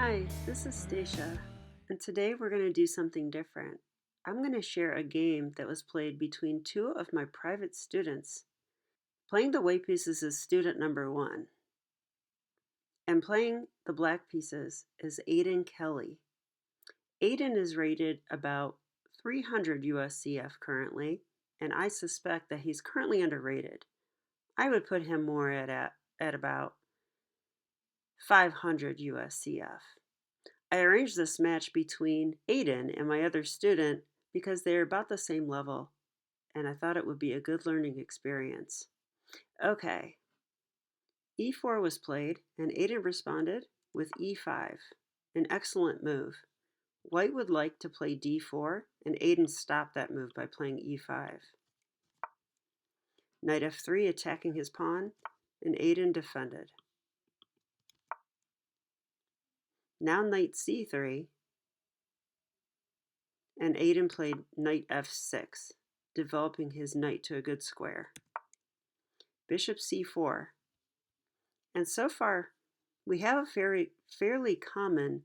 Hi, this is Stacia, and today we're going to do something different. I'm going to share a game that was played between two of my private students. Playing the white pieces is student number 1, and playing the black pieces is Aidan Kelly. Aidan is rated about 300 USCF currently, and I suspect that he's currently underrated. I would put him more at about 500 USCF. I arranged this match between Aidan and my other student because they're about the same level, and I thought it would be a good learning experience. Okay, e4 was played, and Aidan responded with e5, an excellent move. White would like to play d4, and Aidan stopped that move by playing e5. Knight f3 attacking his pawn, and Aidan defended. Now knight c3, and Aidan played knight f6, developing his knight to a good square. Bishop c4. And so far, we have a fairly common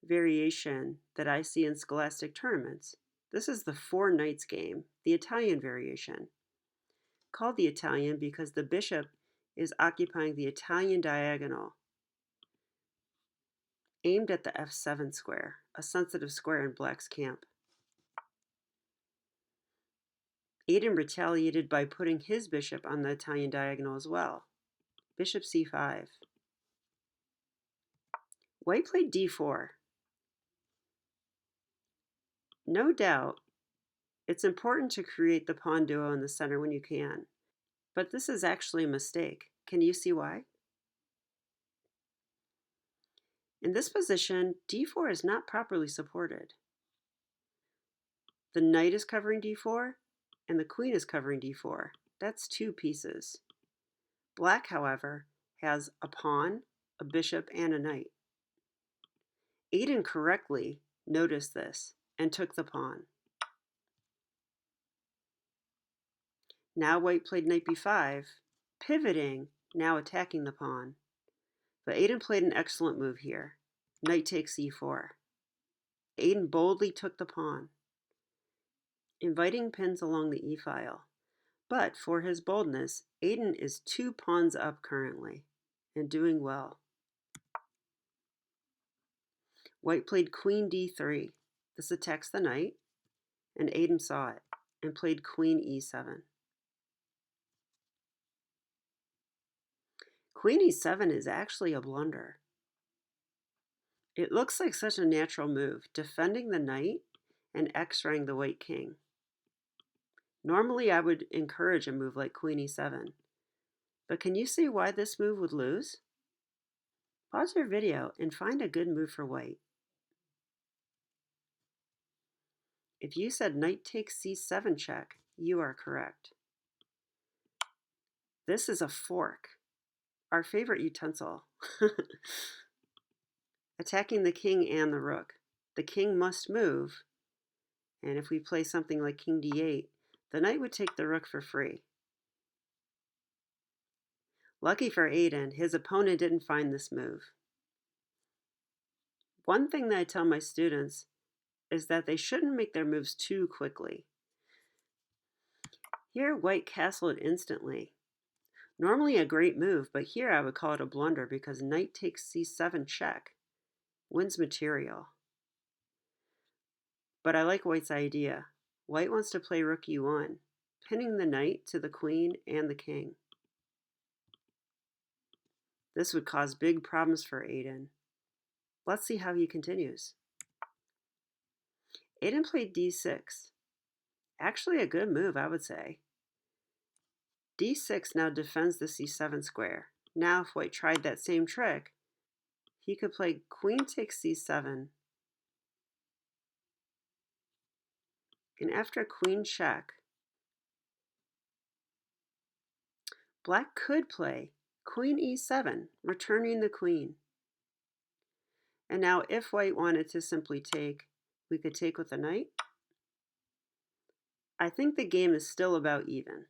variation that I see in scholastic tournaments. This is the four knights game, the Italian variation. Called the Italian because the bishop is occupying the Italian diagonal, aimed at the f7 square, a sensitive square in black's camp. Aidan retaliated by putting his bishop on the Italian diagonal as well. Bishop c5. White played d4. No doubt, it's important to create the pawn duo in the center when you can, but this is actually a mistake. Can you see why? In this position, d4 is not properly supported. The knight is covering d4, and the queen is covering d4. That's two pieces. Black, however, has a pawn, a bishop, and a knight. Aidan correctly noticed this and took the pawn. Now white played knight b5, pivoting, now attacking the pawn. But Aidan played an excellent move here. Knight takes e4. Aidan boldly took the pawn, inviting pins along the e-file. But for his boldness, Aidan is 2 pawns up currently, and doing well. White played queen d3. This attacks the knight, and Aidan saw it, and played queen e7. Queen e7 is actually a blunder. It looks like such a natural move, defending the knight and x-raying the white king. Normally I would encourage a move like queen e7, but can you see why this move would lose? Pause your video and find a good move for white. If you said knight takes c7 check, you are correct. This is a fork, our favorite utensil. Attacking the king and the rook. The king must move, and if we play something like king d8, the knight would take the rook for free. Lucky for Aidan, his opponent didn't find this move. One thing that I tell my students is that they shouldn't make their moves too quickly. Here, white castled instantly. Normally a great move, but here I would call it a blunder because knight takes c7 check wins material. But I like white's idea. White wants to play rook e1, pinning the knight to the queen and the king. This would cause big problems for Aidan. Let's see how he continues. Aidan played d6. Actually a good move, I would say. d6 now defends the c7 square. Now if white tried that same trick, he could play queen takes c7. And after queen check, black could play queen e7, returning the queen. And now if white wanted to simply take, we could take with the knight. I think the game is still about even.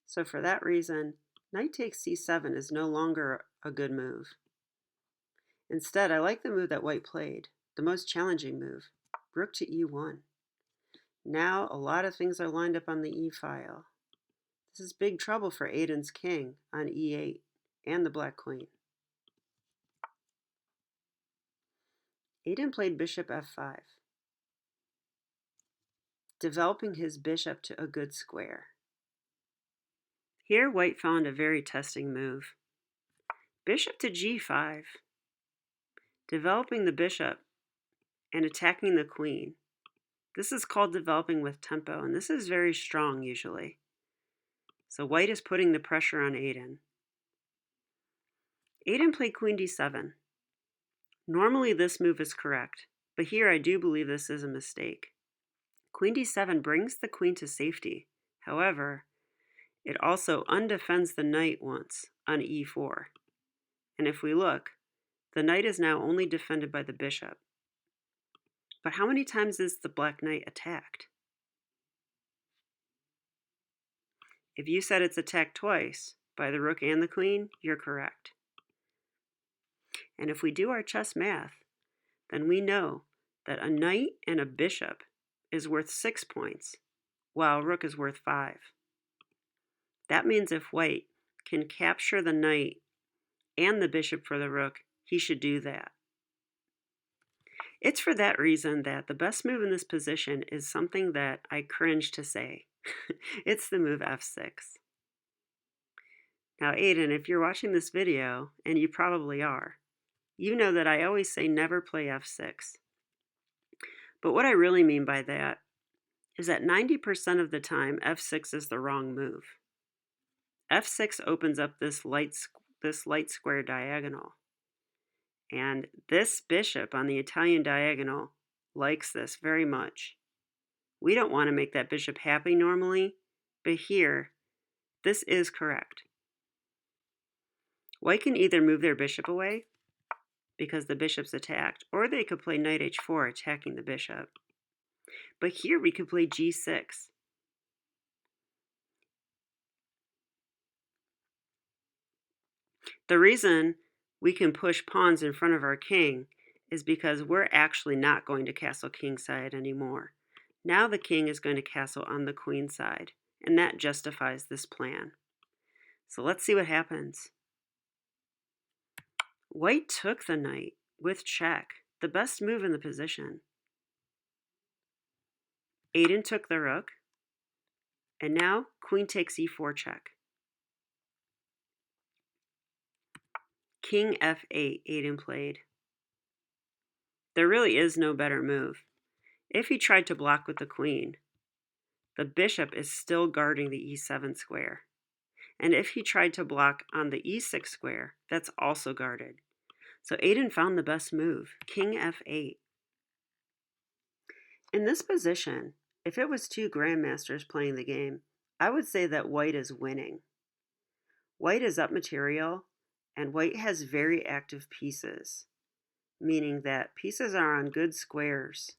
So for that reason, knight takes c7 is no longer a good move. Instead, I like the move that white played, the most challenging move, rook to e1. Now a lot of things are lined up on the e-file. This is big trouble for Aidan's king on e8 and the black queen. Aidan played bishop f5, developing his bishop to a good square. Here white found a very testing move. Bishop to g5, developing the bishop and attacking the queen. This is called developing with tempo, and this is very strong usually. So white is putting the pressure on Aidan. Aidan played queen d7. Normally this move is correct, but here I do believe this is a mistake. Queen d7 brings the queen to safety. However, it also undefends the knight once on e4. And if we look, the knight is now only defended by the bishop. But how many times is the black knight attacked? If you said it's attacked twice, by the rook and the queen, you're correct. And if we do our chess math, then we know that a knight and a bishop is worth 6 points, while rook is worth 5. That means if white can capture the knight and the bishop for the rook, he should do that. It's for that reason that the best move in this position is something that I cringe to say. It's the move f6. Now, Aidan, if you're watching this video, and you probably are, you know that I always say never play f6. But what I really mean by that is that 90% of the time, f6 is the wrong move. f6 opens up this light square diagonal. And this bishop on the Italian diagonal likes this very much. We don't want to make that bishop happy normally, but here, this is correct. White can either move their bishop away, because the bishop's attacked, or they could play knight h4, attacking the bishop. But here we could play g6. The reason we can push pawns in front of our king is because we're actually not going to castle kingside anymore. Now the king is going to castle on the queen side, and that justifies this plan. So let's see what happens. White took the knight with check, the best move in the position. Aidan took the rook, and now queen takes e4 check. King f8, Aidan played. There really is no better move. If he tried to block with the queen, the bishop is still guarding the e7 square. And if he tried to block on the e6 square, that's also guarded. So Aidan found the best move, king f8. In this position, if it was two grandmasters playing the game, I would say that white is winning. White is up material, and white has very active pieces, meaning that pieces are on good squares.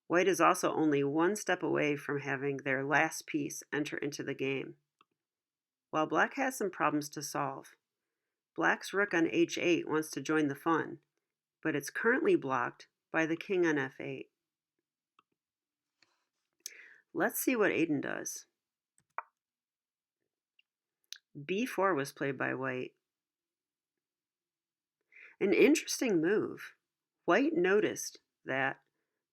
White is also only one step away from having their last piece enter into the game. While black has some problems to solve. Black's rook on h8 wants to join the fun, but it's currently blocked by the king on f8. Let's see what Aidan does. b4 was played by white. An interesting move. White noticed that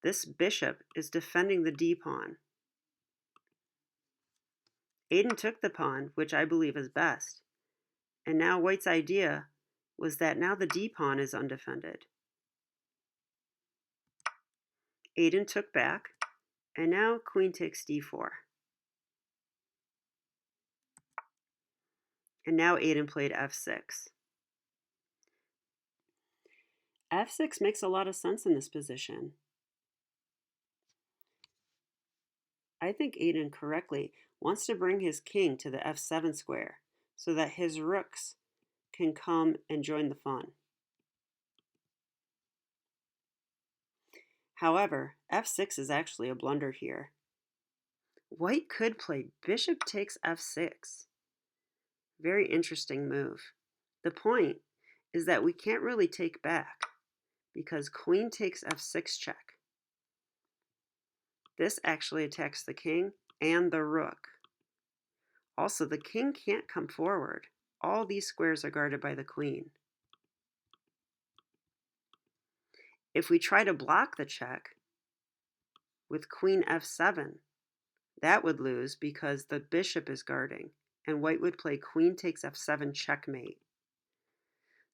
this bishop is defending the d-pawn. Aidan took the pawn, which I believe is best. And now white's idea was that now the d-pawn is undefended. Aidan took back, and now queen takes d4. And now Aidan played f6. f6 makes a lot of sense in this position. I think Aidan correctly wants to bring his king to the f7 square so that his rooks can come and join the fun. However, f6 is actually a blunder here. White could play bishop takes f6. Very interesting move. The point is that we can't really take back because queen takes f6 check. This actually attacks the king and the rook. Also, the king can't come forward. All these squares are guarded by the queen. If we try to block the check with queen f7, that would lose because the bishop is guarding, and white would play queen takes f7 checkmate.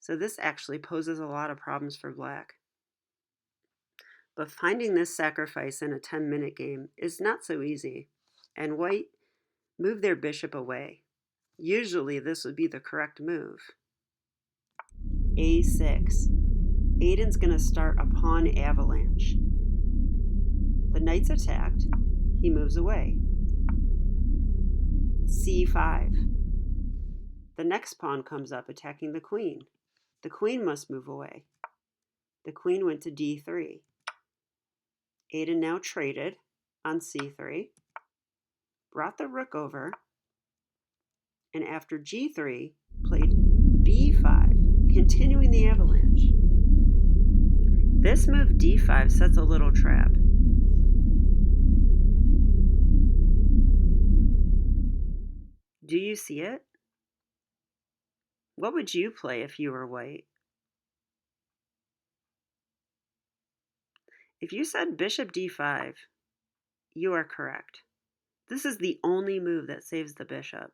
So this actually poses a lot of problems for black. But finding this sacrifice in a 10-minute game is not so easy, and white moved their bishop away. Usually this would be the correct move. a6. Aidan's going to start a pawn avalanche. The knight's attacked. He moves away. c5. The next pawn comes up attacking the queen. The queen must move away. The queen went to d3. Aidan now traded on c3, brought the rook over, and after g3, played b5, continuing the avalanche. This move d5 sets a little trap. Do you see it? What would you play if you were white? If you said bishop d5, you are correct. This is the only move that saves the bishop.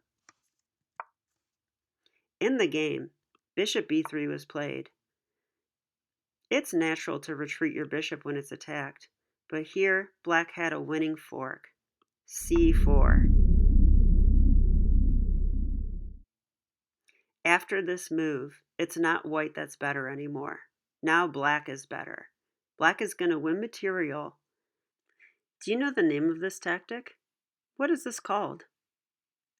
In the game, bishop b3 was played. It's natural to retreat your bishop when it's attacked, but here black had a winning fork, c4. After this move, it's not white that's better anymore. Now black is better. Black is going to win material. Do you know the name of this tactic? What is this called?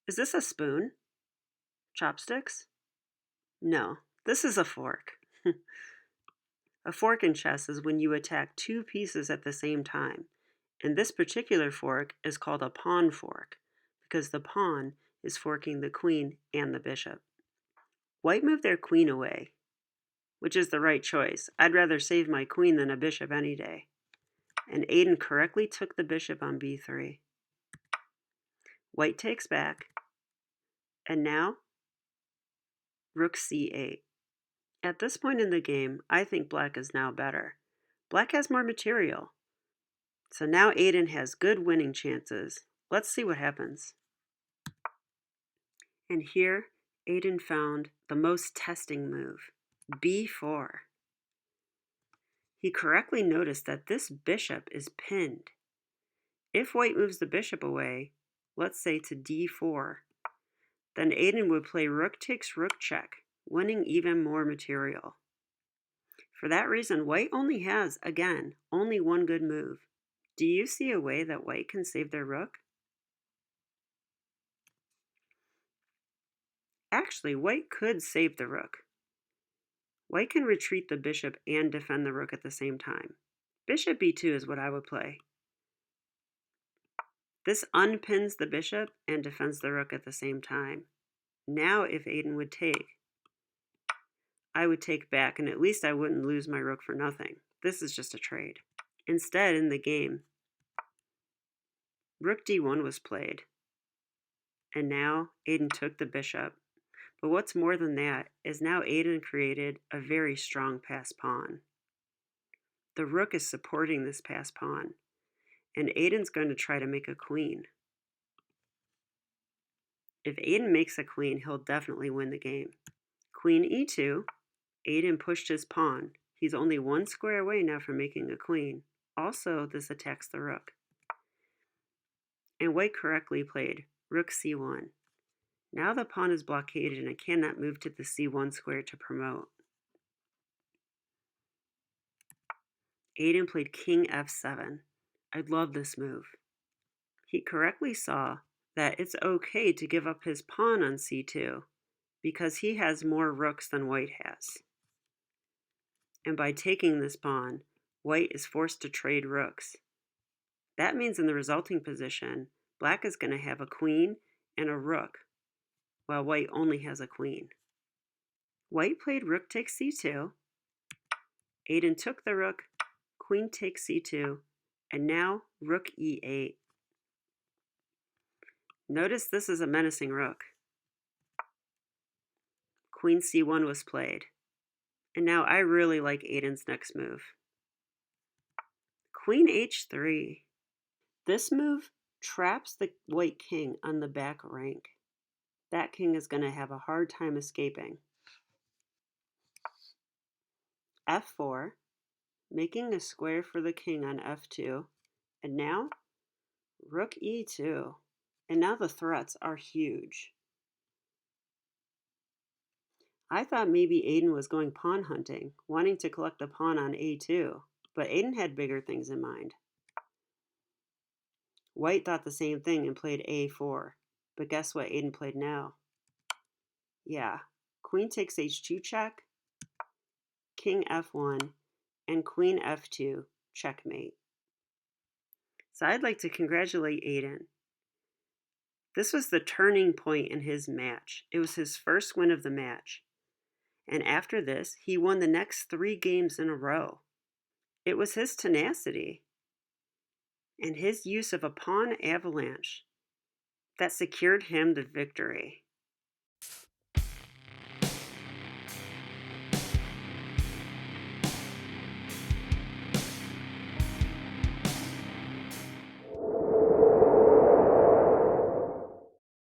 Is this a spoon? Chopsticks? No, this is a fork. A fork in chess is when you attack two pieces at the same time. And this particular fork is called a pawn fork because the pawn is forking the queen and the bishop. White moved their queen away, which is the right choice. I'd rather save my queen than a bishop any day. And Aidan correctly took the bishop on b3. White takes back, and now rook c8. At this point in the game, I think black is now better. Black has more material. So now Aidan has good winning chances. Let's see what happens. And here, Aidan found the most testing move, b4. He correctly noticed that this bishop is pinned. If white moves the bishop away, let's say to d4, then Aidan would play rook takes rook check, winning even more material. For that reason, white only has, again, only one good move. Do you see a way that white can save their rook? Actually, white could save the rook. White can retreat the bishop and defend the rook at the same time. Bishop b2 is what I would play. This unpins the bishop and defends the rook at the same time. Now if Aidan would take, I would take back, and at least I wouldn't lose my rook for nothing. This is just a trade. Instead, in the game, rook d1 was played. And now Aidan took the bishop. But what's more than that is now Aidan created a very strong pass pawn. The rook is supporting this pass pawn, and Aidan's going to try to make a queen. If Aidan makes a queen, he'll definitely win the game. Queen e2, Aidan pushed his pawn. He's only one square away now from making a queen. Also, this attacks the rook. And white correctly played rook c1. Now the pawn is blockaded and it cannot move to the c1 square to promote. Aidan played king f7. I love this move. He correctly saw that it's okay to give up his pawn on c2 because he has more rooks than white has. And by taking this pawn, white is forced to trade rooks. That means in the resulting position, black is going to have a queen and a rook, while white only has a queen. White played rook takes c2. Aidan took the rook, queen takes c2, and now rook e8. Notice this is a menacing rook. Queen c1 was played. And now I really like Aidan's next move. Queen h3. This move traps the white king on the back rank. That king is going to have a hard time escaping. f4, making a square for the king on f2. And now, rook e2. And now the threats are huge. I thought maybe Aidan was going pawn hunting, wanting to collect a pawn on a2, but Aidan had bigger things in mind. White thought the same thing and played a4, but guess what Aidan played now? Yeah, queen takes h2 check, king f1, and queen f2 checkmate. So I'd like to congratulate Aidan. This was the turning point in his match. It was his first win of the match. And after this, he won the next 3 games in a row. It was his tenacity and his use of a pawn avalanche that secured him the victory.